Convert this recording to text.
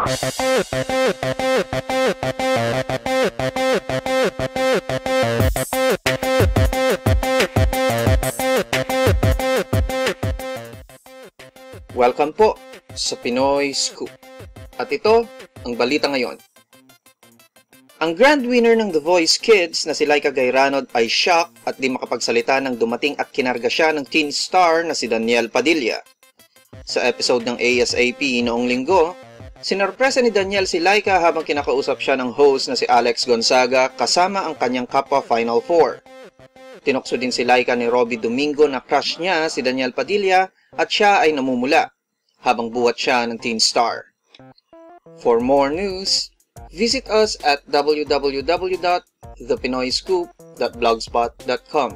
Welcome po sa Pinoy Scoop. At ito ang balita ngayon. Ang grand winner ng The Voice Kids na si Laika Gayranod ay shock at di makapagsalita nang dumating at kinarga siya ng teen star na si Danielle Padilla. Sa episode ng ASAP noong linggo, sinorpresa ni Danielle si Laika habang kinakausap siya ng host na si Alex Gonzaga kasama ang kanyang kapwa Final Four. Tinokso din si Laika ni Robbie Domingo na crush niya si Danielle Padilla at siya ay namumula habang buhat siya ng teen star. For more news, visit us at www.thepinoyscoop.blogspot.com.